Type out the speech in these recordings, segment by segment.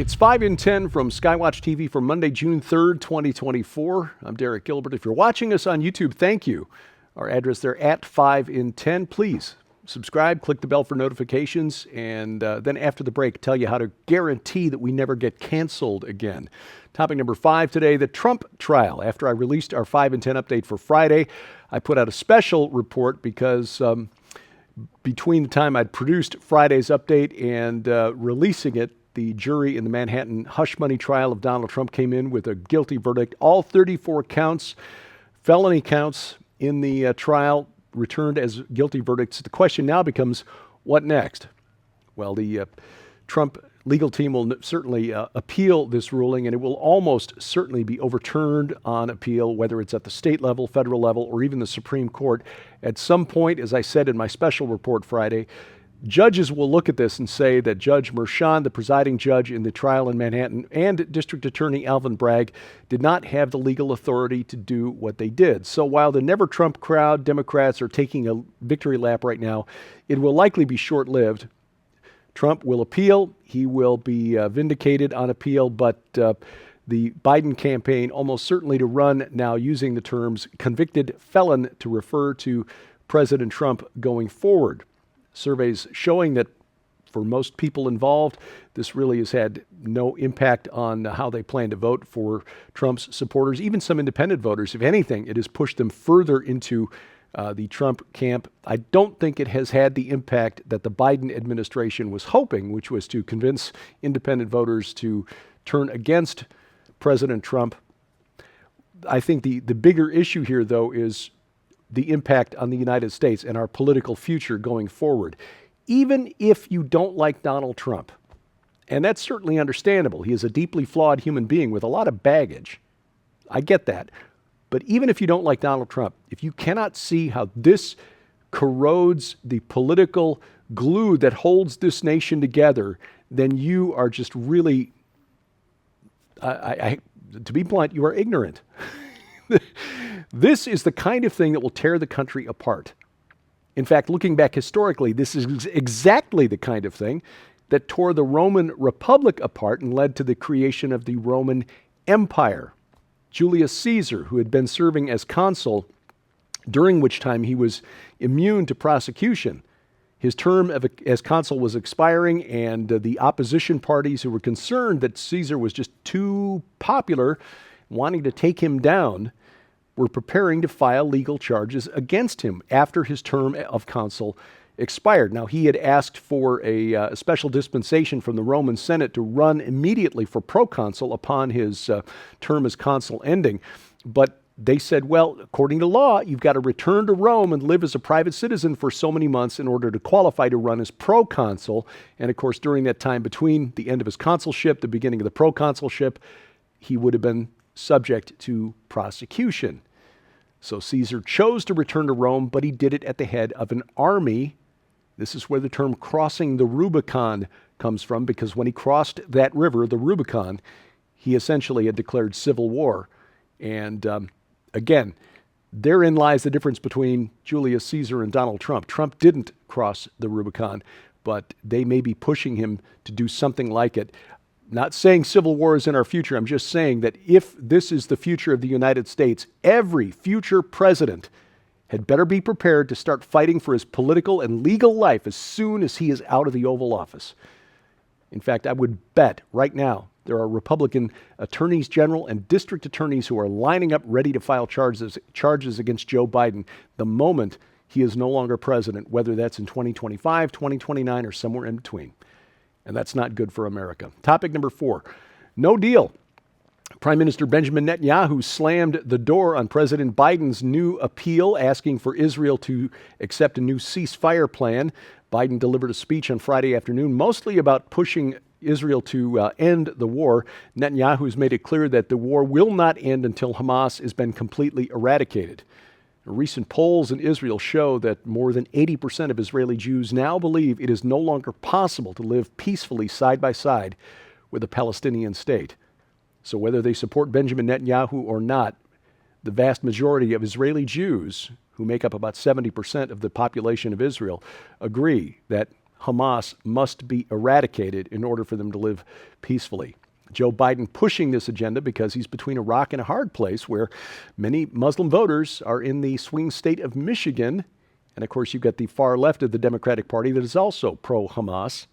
It's 5 in 10 from Skywatch TV for Monday, June 3rd, 2024. I'm Derek Gilbert. If you're watching us on YouTube, thank you. Our address there at 5 in 10. Please subscribe, click the bell for notifications, and then after the break, tell you how to guarantee that we never get canceled again. Topic number 5 today, the Trump trial. After I released our 5 in 10 update for Friday, I put out a special report because between the time I'd produced Friday's update and releasing it, the jury in the Manhattan hush money trial of Donald Trump came in with a guilty verdict. All 34 counts, felony counts in the trial, returned as guilty verdicts. The question now becomes, what next? Well, the Trump legal team will certainly appeal this ruling, and it will almost certainly be overturned on appeal, whether it's at the state level, federal level, or even the Supreme Court. At some point, as I said in my special report Friday, judges will look at this and say that Judge Merchan, the presiding judge in the trial in Manhattan, and District Attorney Alvin Bragg did not have the legal authority to do what they did. So while the Never Trump crowd, Democrats, are taking a victory lap right now, it will likely be short-lived. Trump will appeal. He will be vindicated on appeal, but the Biden campaign almost certainly to run now using the terms convicted felon to refer to President Trump going forward. Surveys showing that for most people involved, this really has had no impact on how they plan to vote for Trump's supporters, even some independent voters. If anything, it has pushed them further into the Trump camp. I don't think it has had the impact that the Biden administration was hoping, which was to convince independent voters to turn against President Trump. I think the bigger issue here, though, is the impact on the United States and our political future going forward. Even if you don't like Donald Trump, and that's certainly understandable, he is a deeply flawed human being with a lot of baggage. I get that. But even if you don't like Donald Trump, if you cannot see how this corrodes the political glue that holds this nation together, then you are just really, to be blunt, you are ignorant. This is the kind of thing that will tear the country apart. In fact, looking back historically, this is exactly the kind of thing that tore the Roman Republic apart and led to the creation of the Roman Empire. Julius Caesar, who had been serving as consul, during which time he was immune to prosecution. His term as consul was expiring, and the opposition parties who were concerned that Caesar was just too popular, wanting to take him down, were preparing to file legal charges against him after his term of consul expired. Now, he had asked for a special dispensation from the Roman Senate to run immediately for proconsul upon his term as consul ending. But they said, well, according to law, you've got to return to Rome and live as a private citizen for so many months in order to qualify to run as proconsul. And of course, during that time between the end of his consulship, the beginning of the proconsulship, he would have been subject to prosecution. So Caesar chose to return to Rome, but he did it at the head of an army. This is where the term crossing the Rubicon comes from, because when he crossed that river, the Rubicon, he essentially had declared civil war. And again, therein lies the difference between Julius Caesar and Donald Trump. Trump didn't cross the Rubicon, but they may be pushing him to do something like it. Not saying civil war is in our future. I'm just saying that if this is the future of the United States, every future president had better be prepared to start fighting for his political and legal life as soon as he is out of the Oval Office. In fact, I would bet right now there are Republican attorneys general and district attorneys who are lining up ready to file charges against Joe Biden the moment he is no longer president, whether that's in 2025, 2029, or somewhere in between. And that's not good for America. Topic number 4, no deal. Prime Minister Benjamin Netanyahu slammed the door on President Biden's new appeal, asking for Israel to accept a new ceasefire plan. Biden delivered a speech on Friday afternoon, mostly about pushing Israel to end the war. Netanyahu has made it clear that the war will not end until Hamas has been completely eradicated. Recent polls in Israel show that more than 80% of Israeli Jews now believe it is no longer possible to live peacefully side by side with a Palestinian state. So whether they support Benjamin Netanyahu or not, the vast majority of Israeli Jews, who make up about 70% of the population of Israel, agree that Hamas must be eradicated in order for them to live peacefully. Joe Biden pushing this agenda because he's between a rock and a hard place where many Muslim voters are in the swing state of Michigan. And of course, you've got the far left of the Democratic Party that is also pro-Hamas.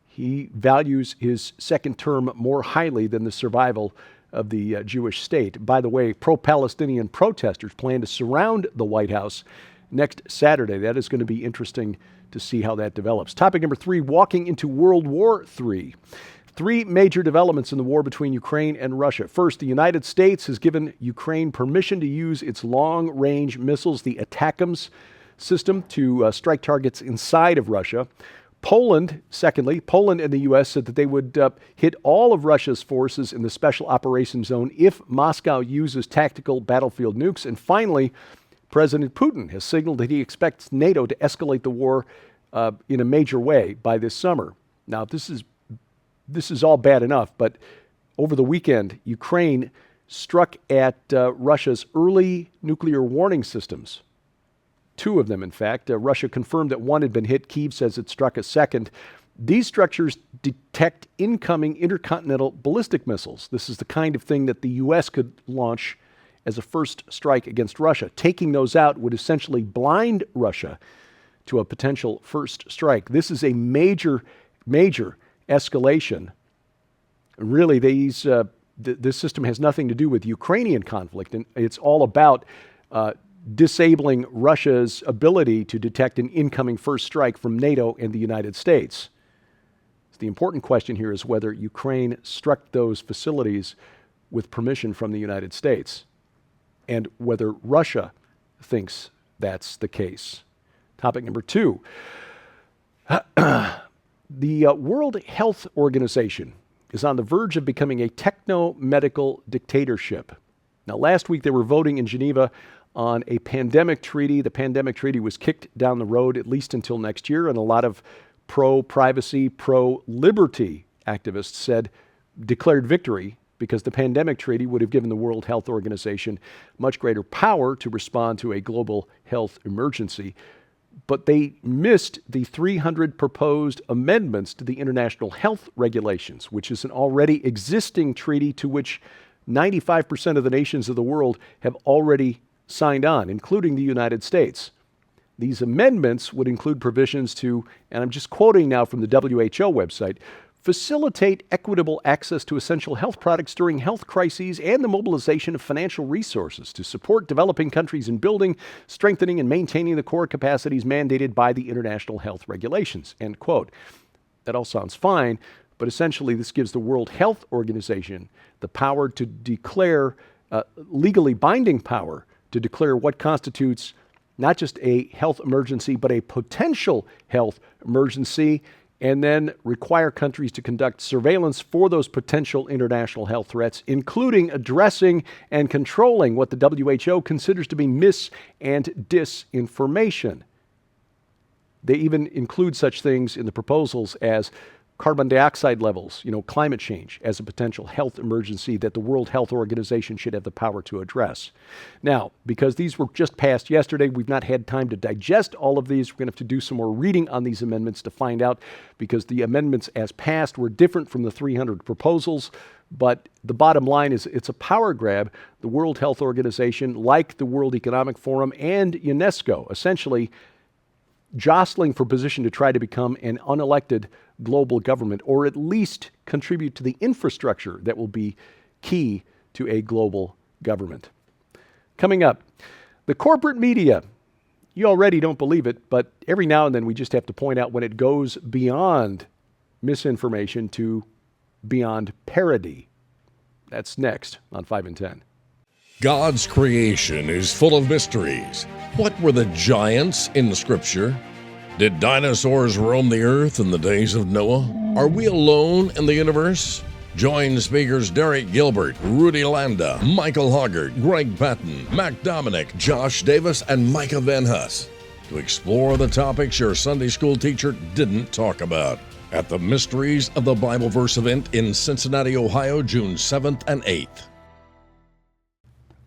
He values his second term more highly than the survival of the Jewish state. By the way, pro-Palestinian protesters plan to surround the White House next Saturday. That is going to be interesting to see how that develops. Topic number 3, walking into World War III. 3 major developments in the war between Ukraine and Russia. First, the United States has given Ukraine permission to use its long-range missiles, the ATACMS system, to strike targets inside of Russia. Poland and the U.S. said that they would hit all of Russia's forces in the Special Operations Zone if Moscow uses tactical battlefield nukes. And finally, President Putin has signaled that he expects NATO to escalate the war in a major way by this summer. Now, this is all bad enough, but over the weekend, Ukraine struck at Russia's early nuclear warning systems. 2 of them, in fact. Russia confirmed that 1 had been hit. Kyiv says it struck a second. These structures detect incoming intercontinental ballistic missiles. This is the kind of thing that the U.S. could launch as a first strike against Russia. Taking those out would essentially blind Russia to a potential first strike. This is a major escalation. Really, this system has nothing to do with Ukrainian conflict, and it's all about disabling Russia's ability to detect an incoming first strike from NATO and the United States. So the important question here is whether Ukraine struck those facilities with permission from the United States, and whether Russia thinks that's the case. Topic number 2. The World Health Organization is on the verge of becoming a techno-medical dictatorship. Now, last week they were voting in Geneva on a pandemic treaty. The pandemic treaty was kicked down the road at least until next year, and a lot of pro-privacy, pro-liberty activists declared victory because the pandemic treaty would have given the World Health Organization much greater power to respond to a global health emergency. But they missed the 300 proposed amendments to the International Health Regulations, which is an already existing treaty to which 95% of the nations of the world have already signed on, including the United States. These amendments would include provisions to, and I'm just quoting now from the WHO website, facilitate equitable access to essential health products during health crises and the mobilization of financial resources to support developing countries in building, strengthening, and maintaining the core capacities mandated by the international health regulations, end quote. That all sounds fine, but essentially this gives the World Health Organization the power to declare, legally binding power, to declare what constitutes not just a health emergency, but a potential health emergency, and then require countries to conduct surveillance for those potential international health threats, including addressing and controlling what the WHO considers to be mis- and disinformation. They even include such things in the proposals as carbon dioxide levels, climate change as a potential health emergency that the World Health Organization should have the power to address. Now, because these were just passed yesterday, we've not had time to digest all of these. We're going to have to do some more reading on these amendments to find out, because the amendments as passed were different from the 300 proposals. But the bottom line is it's a power grab. The World Health Organization, like the World Economic Forum and UNESCO, essentially jostling for position to try to become an unelected global government, or at least contribute to the infrastructure that will be key to a global government. Coming up, the corporate media. You already don't believe it, but every now and then we just have to point out when it goes beyond misinformation to beyond parody. That's next on 5 and 10. God's creation is full of mysteries. What were the giants in the Scripture? Did dinosaurs roam the earth in the days of Noah? Are we alone in the universe? Join speakers Derek Gilbert, Rudy Landa, Michael Hoggart, Greg Patton, Mac Dominic, Josh Davis, and Micah Van Huss to explore the topics your Sunday school teacher didn't talk about at the Mysteries of the Bible Verse event in Cincinnati, Ohio, June 7th and 8th.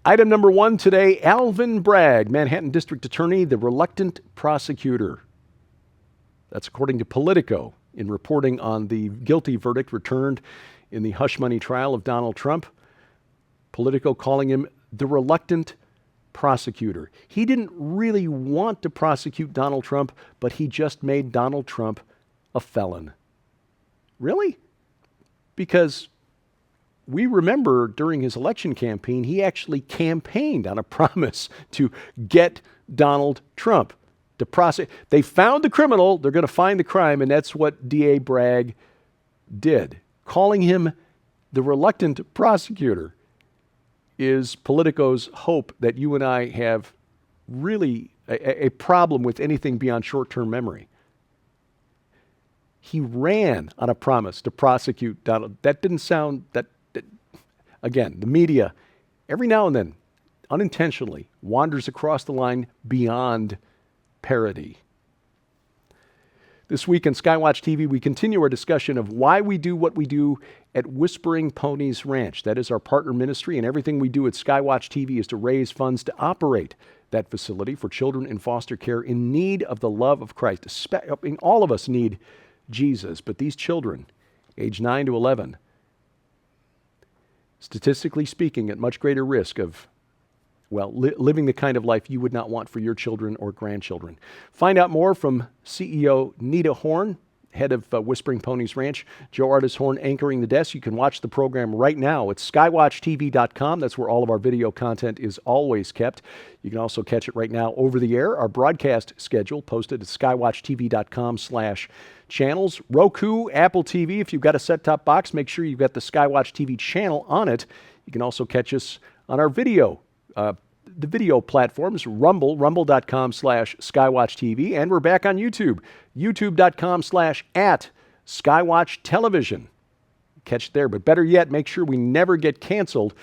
Item number 1 today, Alvin Bragg, Manhattan District Attorney, the reluctant prosecutor. That's according to Politico in reporting on the guilty verdict returned in the hush money trial of Donald Trump. Politico calling him the reluctant prosecutor. He didn't really want to prosecute Donald Trump, but he just made Donald Trump a felon. Really? Because we remember during his election campaign, he actually campaigned on a promise to get Donald Trump to prosecute. They found the criminal, they're going to find the crime, and that's what DA Bragg did. Calling him the reluctant prosecutor is Politico's hope that you and I have really a problem with anything beyond short-term memory. He ran on a promise to prosecute Donald. That didn't sound, again, the media, every now and then, unintentionally, wanders across the line beyond parody. This week on Skywatch TV, we continue our discussion of why we do what we do at Whispering Ponies Ranch. That is our partner ministry, and everything we do at Skywatch TV is to raise funds to operate that facility for children in foster care in need of the love of Christ. All of us need Jesus, but these children, age 9 to 11, statistically speaking, at much greater risk of living the kind of life you would not want for your children or grandchildren. Find out more from CEO Nita Horn, head of Whispering Ponies Ranch, Joe Artis Horn anchoring the desk. You can watch the program right now at skywatchtv.com. That's where all of our video content is always kept. You can also catch it right now over the air. Our broadcast schedule posted at skywatchtv.com/channels. Roku, Apple TV. If you've got a set-top box, make sure you've got the Skywatch TV channel on it. You can also catch us on our video the video platforms, rumble.com/skywatchtv, and we're back on YouTube, youtube.com/@skywatchtelevision. Catch it there, but better yet, make sure we never get canceled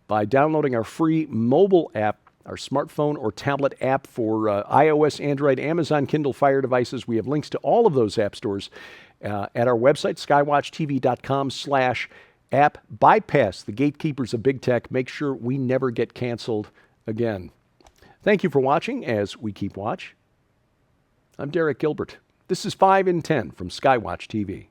by downloading our free mobile app, our smartphone or tablet app for iOS, Android, Amazon Kindle Fire devices. We have links to all of those app stores at our website, skywatchtv.com/app. Bypass the gatekeepers of big tech. Make sure we never get canceled again. Thank you for watching as we keep watch. I'm Derek Gilbert. This is 5 in 10 from Skywatch TV.